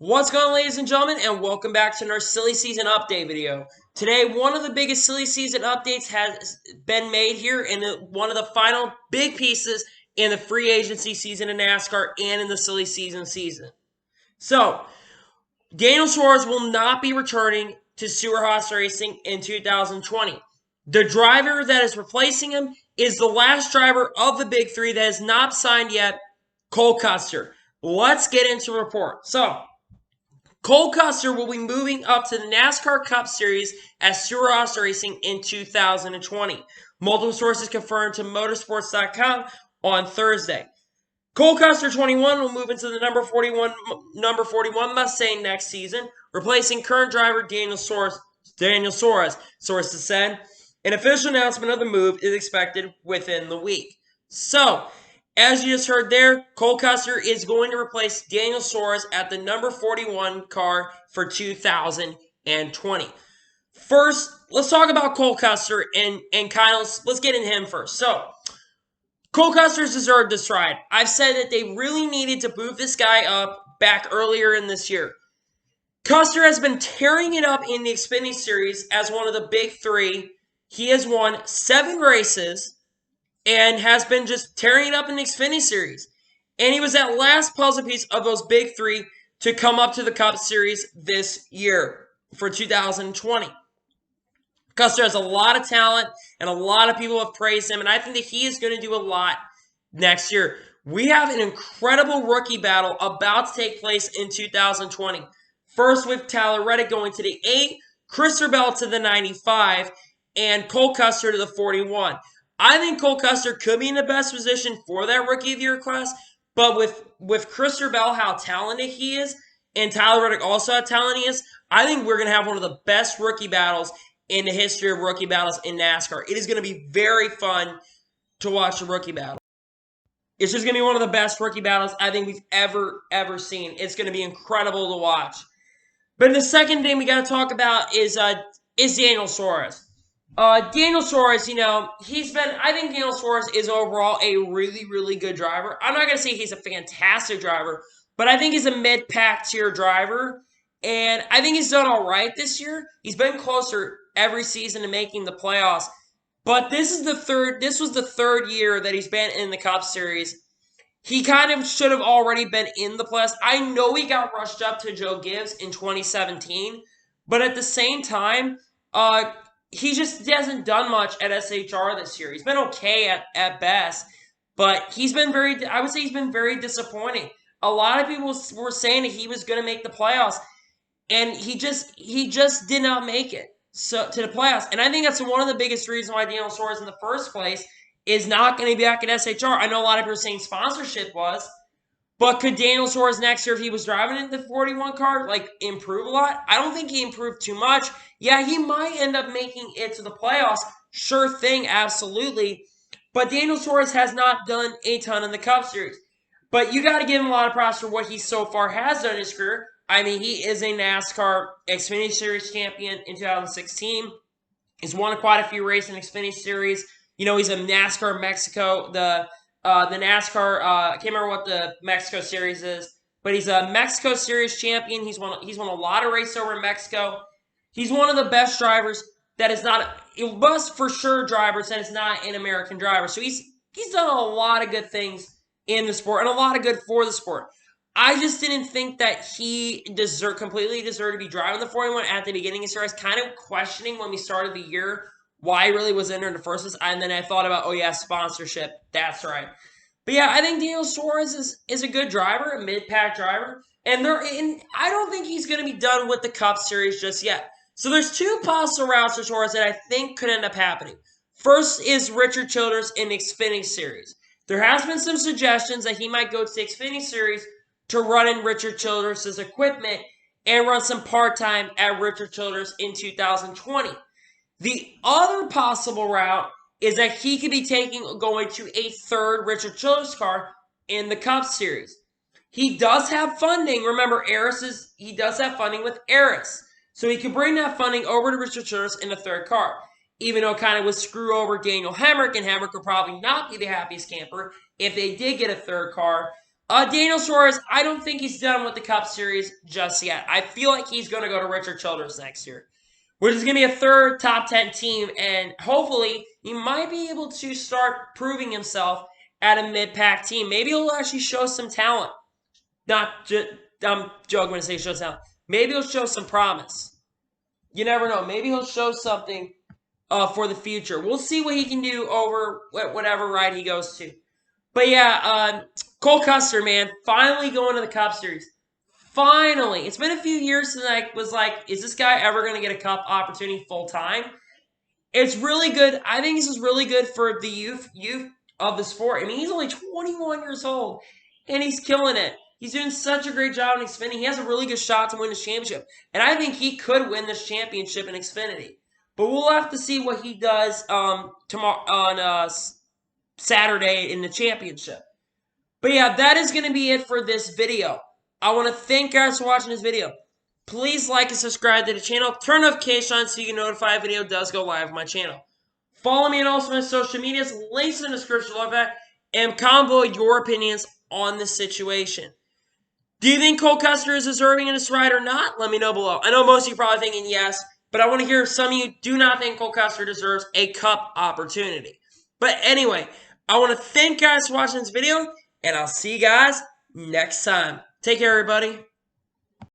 What's going on, ladies and gentlemen, and welcome back to our silly season update video. Today, one of the biggest silly season updates has been made here, and one of the final big pieces in the free agency season in NASCAR and in the silly season. So, Daniel Suarez will not be returning to Stewart Haas Racing in 2020. The driver that is replacing him is the last driver of the big three that has not signed yet, Cole Custer. Let's get into the report. So, Cole Custer will be moving up to the NASCAR Cup Series at Stewart Haas Racing in 2020. Multiple sources confirmed to motorsports.com on Thursday. Cole Custer, 21, will move into the number 41 Mustang next season, replacing current driver Daniel Suarez, sources said. An official announcement of the move is expected within the week. So, as you just heard there, Cole Custer is going to replace Daniel Suarez at the number 41 car for 2020. First, let's talk about Cole Custer and kind of let's get into him first. So, Cole Custer's deserved this ride. I've said that they really needed to move this guy up back earlier in this year. Custer has been tearing it up in the Xfinity Series as one of the big three. He has won 7 races and has been just tearing it up in the Xfinity Series. And he was that last puzzle piece of those big three to come up to the Cup Series this year for 2020. Custer has a lot of talent, and a lot of people have praised him, and I think that he is going to do a lot next year. We have an incredible rookie battle about to take place in 2020. First with Tyler Reddick going to the 8, Christopher Bell to the 95, and Cole Custer to the 41. I think Cole Custer could be in the best position for that Rookie of the Year class, but with Christopher Bell, how talented he is, and Tyler Reddick also how talented he is, I think we're going to have one of the best rookie battles in the history of rookie battles in NASCAR. It is going to be very fun to watch a rookie battle. It's just going to be one of the best rookie battles I think we've ever seen. It's going to be incredible to watch. But the second thing we got to talk about is Daniel Suarez. Daniel Suarez, I think Daniel Suarez is overall a really good driver. I'm not going to say he's a fantastic driver, but I think he's a mid-pack tier driver, and I think he's done all right this year. He's been closer every season to making the playoffs, but this was the third year that he's been in the Cup Series. He kind of should have already been in the playoffs. I know he got rushed up to Joe Gibbs in 2017, but at the same time, he just hasn't done much at SHR this year. He's been okay at best, but I would say he's been very disappointing. A lot of people were saying that he was going to make the playoffs, and he just did not make it to the playoffs. And I think that's one of the biggest reasons why Daniel Suarez in the first place is not going to be back at SHR. I know a lot of people are saying sponsorship was, but could Daniel Suarez next year, if he was driving in the 41 car, improve a lot? I don't think he improved too much. Yeah, he might end up making it to the playoffs. Sure thing, absolutely. But Daniel Suarez has not done a ton in the Cup Series. But you got to give him a lot of props for what he so far has done in his career. I mean, he is a NASCAR Xfinity Series champion in 2016. He's won quite a few races in Xfinity Series. He's a NASCAR Mexico, the NASCAR, I can't remember what the Mexico Series is, but he's a Mexico Series champion. He's won a lot of races over in Mexico. He's one of the best drivers that is not, it was for sure drivers that is not an American driver. So he's done a lot of good things in the sport and a lot of good for the sport. I just didn't think that he completely deserved to be driving the 41 at the beginning of the year. I was kind of questioning when we started the year why he really was in there in the first place. And then I thought about, oh yeah, sponsorship. That's right. But yeah, I think Daniel Suarez is a good driver, a mid-pack driver. And I don't think he's going to be done with the Cup Series just yet. So there's 2 possible routes for Suarez that I think could end up happening. First is Richard Childress in the Xfinity Series. There has been some suggestions that he might go to the Xfinity Series to run in Richard Childress' equipment and run some part-time at Richard Childress in 2020. The other possible route is that he could be going to a third Richard Childress car in the Cup Series. He does have funding. Remember, he does have funding with Eris. So he could bring that funding over to Richard Childress in the third car. Even though it kind of would screw over Daniel Hemrick, and Hemrick would probably not be the happiest camper if they did get a third car. Daniel Suarez, I don't think he's done with the Cup Series just yet. I feel like he's going to go to Richard Childress next year, which is going to be a third top 10 team, and hopefully he might be able to start proving himself at a mid-pack team. Maybe he'll actually show some talent. Not just, I'm joking when I say show talent. Maybe he'll show some promise. You never know. Maybe he'll show something for the future. We'll see what he can do over whatever ride he goes to. But yeah, Cole Custer, man, finally going to the Cup Series. Finally. It's been a few years since I was like, is this guy ever going to get a Cup opportunity full time? It's really good. I think this is really good for the youth of the sport. I mean, he's only 21 years old, and he's killing it. He's doing such a great job in Xfinity. He has a really good shot to win this championship. And I think he could win this championship in Xfinity. But we'll have to see what he does tomorrow on Saturday in the championship. But yeah, that is going to be it for this video. I want to thank you guys for watching this video. Please like and subscribe to the channel. Turn notifications on so you can notify a video does go live on my channel. Follow me on all my social medias. Links in the description below that. And comment below your opinions on the situation. Do you think Cole Custer is deserving in this ride or not? Let me know below. I know most of you are probably thinking yes, but I want to hear if some of you do not think Cole Custer deserves a Cup opportunity. But anyway, I want to thank you guys for watching this video, and I'll see you guys next time. Take care, everybody.